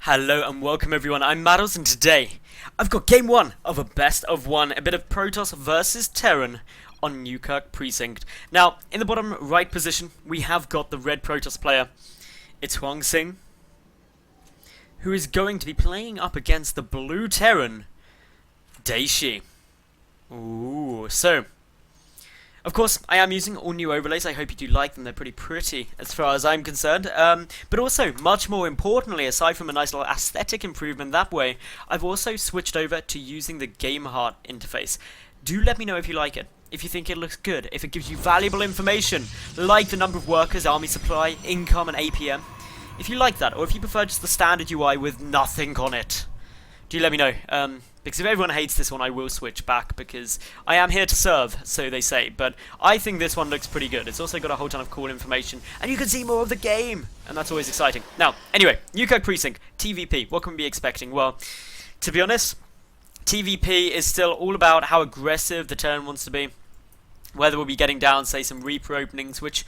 Hello and welcome everyone, I'm Madals and today I've got game 1 of a best of 1, a bit of Protoss versus Terran on Newkirk Precinct. Now, in the bottom right position, we have got the red Protoss player. It's HwangSin, who is going to be playing up against the blue Terran, Dayshi. Ooh, so of course, I am using all new overlays. I hope you do like them. They're pretty pretty as far as I'm concerned. But also, much more importantly, aside from a nice little aesthetic improvement that way, I've also switched over to using the GameHeart interface. Do let me know if you like it, if you think it looks good, if it gives you valuable information, like the number of workers, army supply, income, and APM. If you like that, or if you prefer just the standard UI with nothing on it, do let me know. Because if everyone hates this one, I will switch back, because I am here to serve, so they say. But I think this one looks pretty good. It's also got a whole ton of cool information, and you can see more of the game, and that's always exciting. Now, anyway, Newkirk Precinct, TVP, what can we be expecting? Well, to be honest, TVP is still all about how aggressive the Terran wants to be. Whether we'll be getting down, say, some Reaper openings, which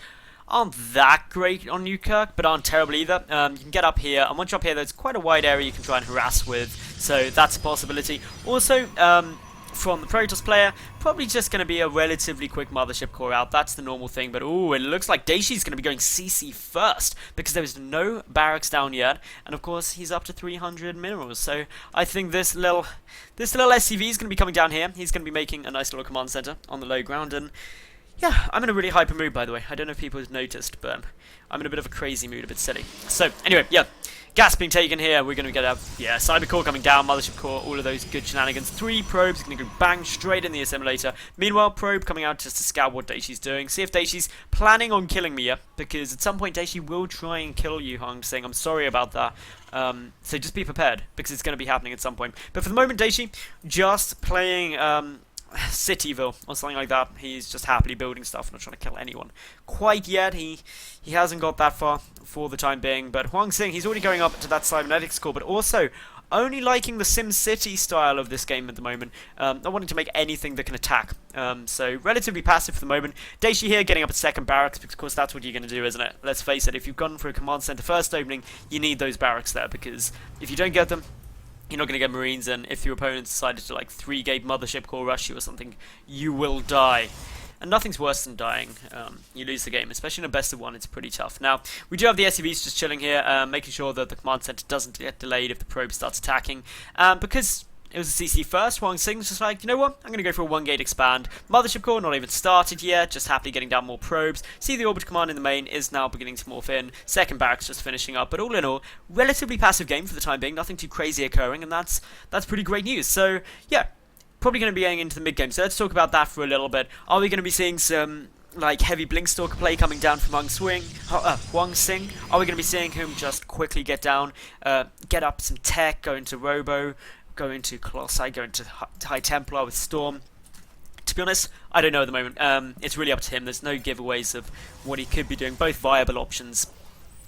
aren't that great on Newkirk, but aren't terrible either. You can get up here, and once you're up here, there's quite a wide area you can try and harass with, so that's a possibility. Also, from the Protoss player, probably just going to be a relatively quick mothership core out. That's the normal thing, but ooh, it looks like Daishi's going to be going CC first, because there is no barracks down yet, and of course, he's up to 300 minerals, so I think this little SCV is going to be coming down here. He's going to be making a nice little command center on the low ground, and yeah, I'm in a really hyper mood, by the way. I don't know if people have noticed, but I'm in a bit of a crazy mood, a bit silly. So, anyway, yeah, gas being taken here. We're going to get a, cyber core coming down, mothership core, all of those good shenanigans. 3 probes going to go bang straight in the assimilator. Meanwhile, probe coming out just to scout what Daishi's doing. See if Daishi's planning on killing me, yeah? Because at some point, Daishi will try and kill you, HwangSin. I'm sorry about that. So just be prepared, because it's going to be happening at some point. But for the moment, Daishi just playing Cityville or something like that. He's just happily building stuff, not trying to kill anyone quite yet. He hasn't got that far for the time being, but HwangSin, he's already going up to that cybernetics core, but also only liking the SimCity style of this game at the moment, not wanting to make anything that can attack, so relatively passive for the moment. Daishi here getting up at second barracks, because of course that's what you're going to do, isn't it? Let's face it, if you've gone for a command center first opening, you need those barracks there, because if you don't get them, you're not going to get Marines, and if your opponent decided to like 3-gate mothership core rush you or something, you will die. And nothing's worse than dying. You lose the game, especially in a best of 1, it's pretty tough. Now, we do have the SCVs just chilling here, making sure that the command center doesn't get delayed if the probe starts attacking. Because it was a CC first, HwangSin's just like, you know what, I'm going to go for a 1-gate expand. Mothership core not even started yet, just happily getting down more probes. See, the orbit command in the main is now beginning to morph in. Second barracks just finishing up, but all in all, relatively passive game for the time being, nothing too crazy occurring, and that's pretty great news. So, yeah, probably going to be going into the mid-game, so let's talk about that for a little bit. Are we going to be seeing some like heavy Blinkstalker play coming down from HwangSin? Are we going to be seeing him just quickly get down, get up some tech, go into Robo, go into Colossi, go into High Templar with Storm? To be honest, I don't know at the moment. It's really up to him. There's no giveaways of what he could be doing, both viable options.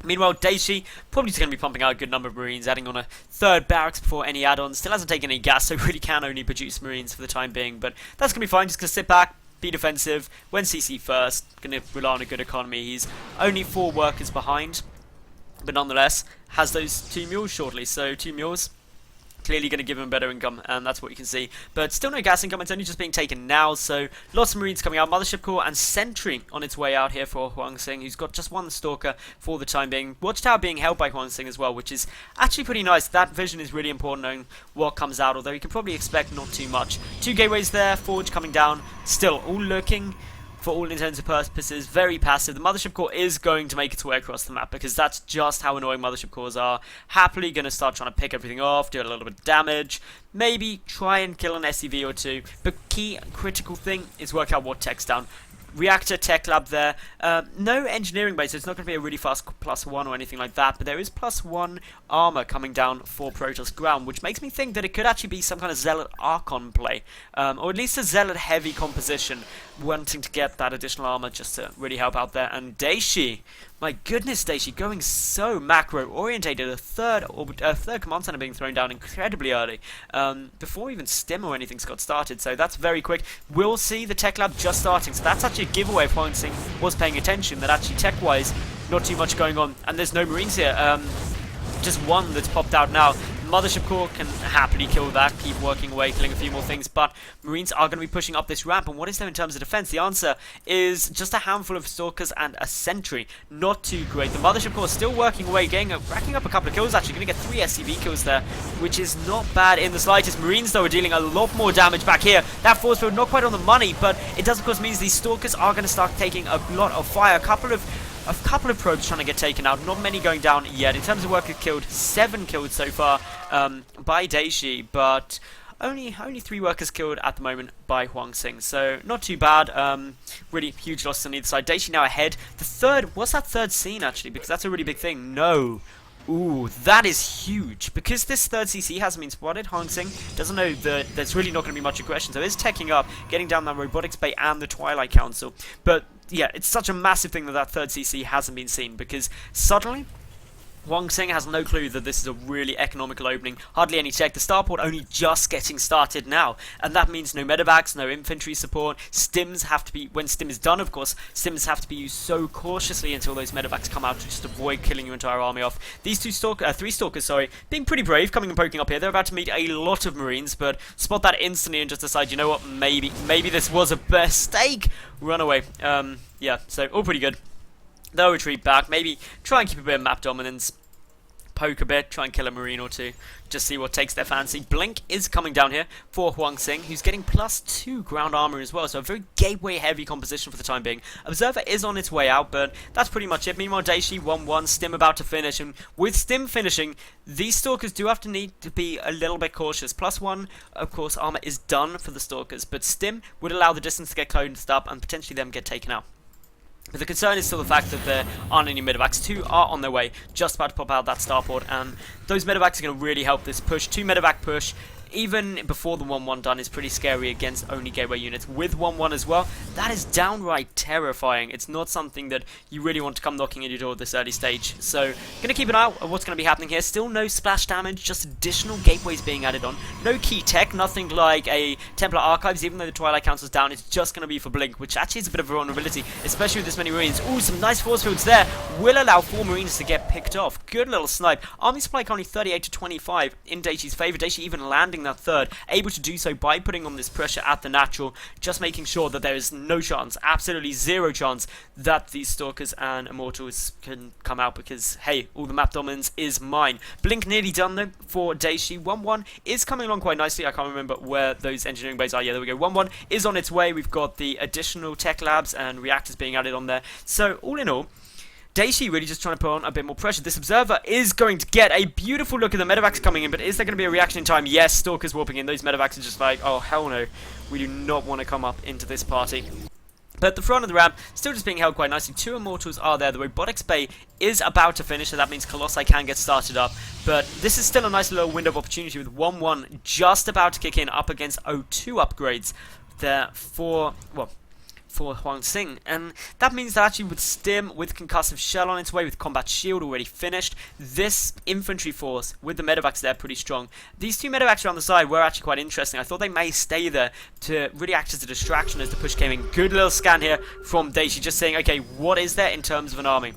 Meanwhile, Daishi probably just going to be pumping out a good number of Marines, adding on a 3rd barracks before any add-ons. Still hasn't taken any gas, so really can only produce Marines for the time being. But that's going to be fine, just going to sit back, be defensive, when CC first, going to rely on a good economy. He's only 4 workers behind, but nonetheless, has those 2 mules shortly. So 2 mules, clearly going to give him better income, and that's what you can see. But still no gas income, it's only just being taken now, so lots of Marines coming out. Mothership core and Sentry on its way out here for HwangSin, who's got just 1 Stalker for the time being. Watchtower being held by HwangSin as well, which is actually pretty nice. That vision is really important, knowing what comes out, although you can probably expect not too much. 2 gateways there, Forge coming down, still all looking, for all intents and purposes, very passive. The mothership core is going to make its way across the map, because that's just how annoying mothership cores are. Happily going to start trying to pick everything off, do a little bit of damage, maybe try and kill an SCV or 2. But key critical thing is work out what tech's down. Reactor tech lab there. No engineering base, so it's not going to be a really fast +1 or anything like that, but there is +1 armor coming down for Protoss ground, which makes me think that it could actually be some kind of Zealot Archon play, or at least a Zealot heavy composition, wanting to get that additional armor just to really help out there. And Daishi, my goodness, Daishi going so macro orientated. A third command center being thrown down incredibly early, before even stim or anything's got started, so that's very quick. We'll see the tech lab just starting, so that's actually a giveaway if HwangSin was paying attention, that actually tech wise not too much going on. And there's no Marines here. just one that's popped out now. Mothership Core can happily kill that, keep working away, killing a few more things, but Marines are going to be pushing up this ramp, and what is there in terms of defense? The answer is just a handful of Stalkers and a Sentry. Not too great. The Mothership Core is still working away, racking up a couple of kills, actually. Going to get 3 SCV kills there, which is not bad in the slightest. Marines, though, are dealing a lot more damage back here. That force field not quite on the money, but it does, of course, means these Stalkers are going to start taking a lot of fire. A couple of probes trying to get taken out, not many going down yet. In terms of workers killed, 7 killed so far by Dayshi, but only 3 workers killed at the moment by HwangSin, so not too bad. Really huge losses on either side. Dayshi now ahead. The third, what's that third scene actually? Because that's a really big thing. No. Ooh, that is huge. Because this third CC hasn't been spotted, HwangSin doesn't know that there's really not going to be much aggression, so it's teching up, getting down that Robotics Bay and the Twilight Council. But yeah, it's such a massive thing that that third CC hasn't been seen, because suddenly HwangSin has no clue that this is a really economical opening. Hardly any tech. The starport only just getting started now, and that means no medevacs, no infantry support. Stims have to be, when stim is done, of course, stims have to be used so cautiously until those medevacs come out to just avoid killing your entire army off. These three stalkers, sorry, being pretty brave, coming and poking up here. They're about to meet a lot of Marines, but spot that instantly and just decide, you know what, maybe this was a mistake. Run away. Yeah, so all pretty good. They'll retreat back, maybe try and keep a bit of map dominance, poke a bit, try and kill a Marine or two, just see what takes their fancy. Blink is coming down here for HwangSin, who's getting +2 ground armor as well, so a very gateway heavy composition for the time being. Observer is on its way out, but that's pretty much it. Meanwhile, Dayshi 1-1, Stim about to finish, and with Stim finishing, these Stalkers do have to need to be a little bit cautious. +1, of course, armor is done for the Stalkers, but Stim would allow the distance to get closed up and potentially them get taken out. But the concern is still the fact that there aren't any medevacs. 2 are on their way, just about to pop out that starport, and those medevacs are going to really help this push. 2 medevac push, even before the 1-1 done, is pretty scary against only gateway units. With 1-1 as well, that is downright terrifying. It's not something that you really want to come knocking at your door at this early stage. So, going to keep an eye out on what's going to be happening here. Still no splash damage, just additional gateways being added on. No key tech, nothing like a Templar Archives, even though the Twilight Council's down. It's just going to be for Blink, which actually is a bit of a vulnerability, especially with this many Marines. Ooh, some nice force fields there. Will allow 4 Marines to get picked off. Good little snipe. Army supply currently 38 to 25 in Daishi's favour. Dayshi even landing that third, able to do so by putting on this pressure at the natural, just making sure that there is no chance, absolutely 0 chance, that these Stalkers and Immortals can come out, because hey, all the map dominance is mine. Blink nearly done though for Dayshi. 1-1 is coming along quite nicely. I can't remember where those engineering bays are. Yeah, there we go. 1-1 is on its way. We've got the additional tech labs and reactors being added on there. So all in all, Dayshi really just trying to put on a bit more pressure. This Observer is going to get a beautiful look at the medevacs coming in, but is there going to be a reaction in time? Yes, Stalkers warping in. Those medevacs are just like, oh hell no, we do not want to come up into this party. But the front of the ramp still just being held quite nicely. 2 Immortals are there. The Robotics Bay is about to finish, so that means Colossi can get started up. But this is still a nice little window of opportunity with 1-1 just about to kick in up against 0-2 upgrades there for HwangSin, and that means that actually with Stim, with Concussive Shell on its way, with Combat Shield already finished, this infantry force with the medevacs there pretty strong. These 2 medevacs around the side were actually quite interesting. I thought they may stay there to really act as a distraction as the push came in. Good little scan here from Dayshi, just saying, okay, what is there in terms of an army?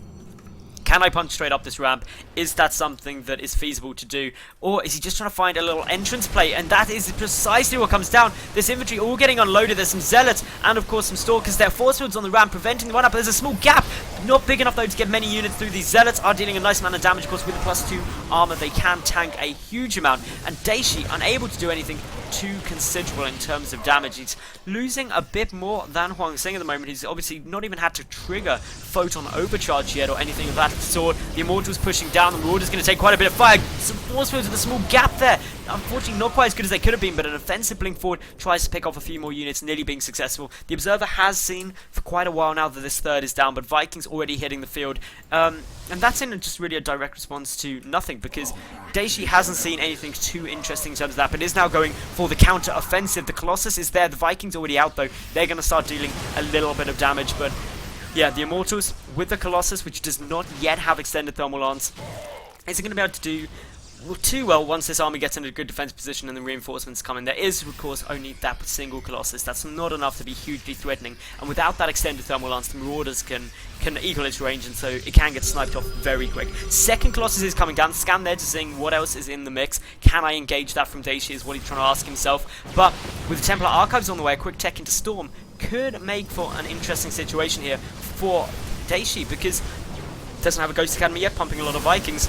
Can I punch straight up this ramp? Is that something that is feasible to do? Or is he just trying to find a little entrance play? And that is precisely what comes down. This infantry all getting unloaded. There's some Zealots and, of course, some Stalkers there. Force fields on the ramp, preventing the run-up. There's a small gap. Not big enough, though, to get many units through. These Zealots are dealing a nice amount of damage. Of course, with the +2 armor, they can tank a huge amount. And Dayshi, unable to do anything too considerable in terms of damage. He's losing a bit more than HwangSin at the moment. He's obviously not even had to trigger Photon Overcharge yet or anything of that sort. The Immortals pushing down. The Marauder's going to take quite a bit of fire. Some force fields with a small gap there. Unfortunately, not quite as good as they could have been, but an offensive Blink forward tries to pick off a few more units, nearly being successful. The Observer has seen for quite a while now that this third is down, but Vikings already hitting the field. And that's in just really a direct response to nothing, because Dayshi hasn't seen anything too interesting in terms of that, but is now going for the counter-offensive. The Colossus is there. The Vikings already out, though. They're going to start dealing a little bit of damage, but yeah, the Immortals with the Colossus, which does not yet have extended thermal lance, isn't going to be able to do too well once this army gets into a good defensive position and the reinforcements come in. There is, of course, only that single Colossus. That's not enough to be hugely threatening, and without that extended thermal lance, the Marauders can equal its range, and so it can get sniped off very quick. Second Colossus is coming down. Scan there to seeing what else is in the mix. Can I engage that from Dayshi is what he's trying to ask himself. But with the Templar Archives on the way, a quick tech into Storm could make for an interesting situation here for Dayshi, because it doesn't have a Ghost Academy yet, pumping a lot of Vikings.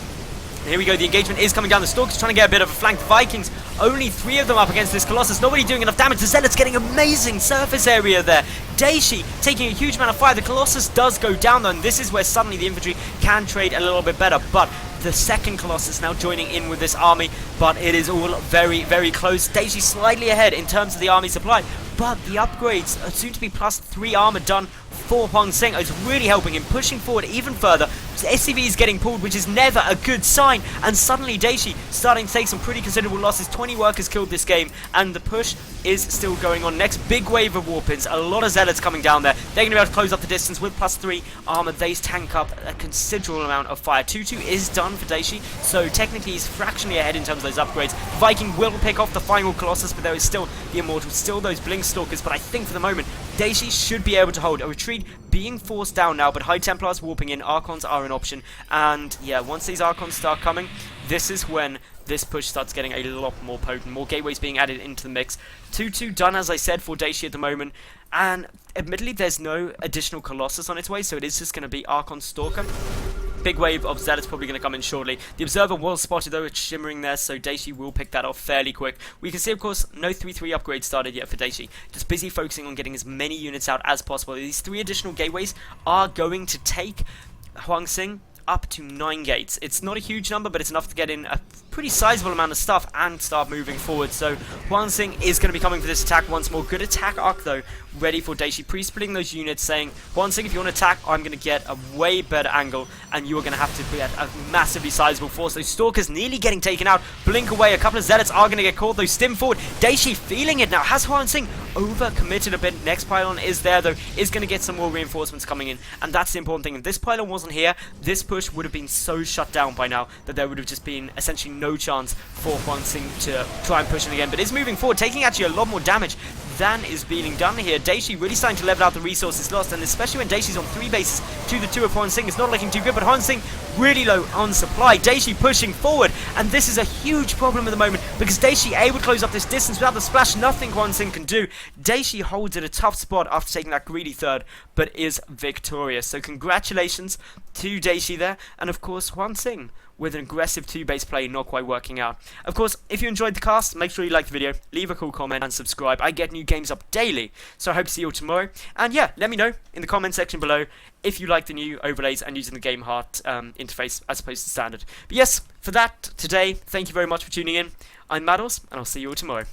Here we go, the engagement is coming down. The Stalkers trying to get a bit of a flank. The Vikings, only 3 of them up against this Colossus. Nobody doing enough damage. The Zealot's getting amazing surface area there. Dayshi taking a huge amount of fire. The Colossus does go down though, and this is where suddenly the infantry can trade a little bit better. But the second Colossus now joining in with this army, but it is all very, very close. Dayshi slightly ahead in terms of the army supply, but the upgrades are soon to be +3 armor done for HwangSin. It's really helping him, pushing forward even further. SCV is getting pulled, which is never a good sign, and suddenly Dayshi starting to take some pretty considerable losses. 20 workers killed this game, and the push is still going on. Next big wave of Warpins, a lot of Zealots coming down there. They're going to be able to close up the distance with +3 armor. They tank up a considerable amount of fire. 2-2 is done for Dayshi, so technically he's fractionally ahead in terms of those upgrades. Viking will pick off the final Colossus, but there is still the Immortals, still those Blink Stalkers, but I think for the moment Dayshi should be able to hold. A retreat being forced down now, but High Templars warping in, Archons are an option, and yeah, once these Archons start coming, this is when this push starts getting a lot more potent, more gateways being added into the mix. 2-2 done, as I said, for Dayshi at the moment, and admittedly there's no additional Colossus on its way, so it is just going to be Archon Stalker. Big wave of Zealots probably going to come in shortly. The Observer was spotted though, it's shimmering there, so Dayshi will pick that off fairly quick. We can see, of course, no 3-3 upgrade started yet for Dayshi. Just busy focusing on getting as many units out as possible. These 3 additional gateways are going to take HwangSin up to 9 gates. It's not a huge number, but it's enough to get in a pretty sizable amount of stuff and start moving forward. So HwangSin is going to be coming for this attack once more. Good attack arc though, ready for Dayshi, pre-splitting those units, saying, HwangSin, if you want to attack, I'm going to get a way better angle, and you are going to have to get a massively sizable force. Those Stalkers nearly getting taken out. Blink away, a couple of Zealots are going to get caught, though stim forward. Dayshi feeling it now. Has HwangSin over-committed a bit? Next pylon is there though, is going to get some more reinforcements coming in, and that's the important thing. If this pylon wasn't here, this push would have been so shut down by now that there would have just been essentially no chance for HwangSin to try and push it again. But it's moving forward, taking actually a lot more damage than is being done here. Dayshi really starting to level out the resources lost, and especially when Daishi's on 3 bases to the 2 of HwangSin, it's not looking too good, but HwangSin really low on supply. Dayshi pushing forward, and this is a huge problem at the moment, because Dayshi able to close up this distance without the splash. Nothing HwangSin can do. Dayshi holds at a tough spot after taking that greedy third, but is victorious. So congratulations to Dayshi there, and of course HwangSin with an aggressive 2-base play not quite working out. Of course, if you enjoyed the cast, make sure you like the video, leave a cool comment, and subscribe. I get new games up daily, so I hope to see you all tomorrow. And yeah, let me know in the comment section below if you like the new overlays and using the Game Heart interface as opposed to standard. But yes, for that, today, thank you very much for tuning in. I'm Madals, and I'll see you all tomorrow.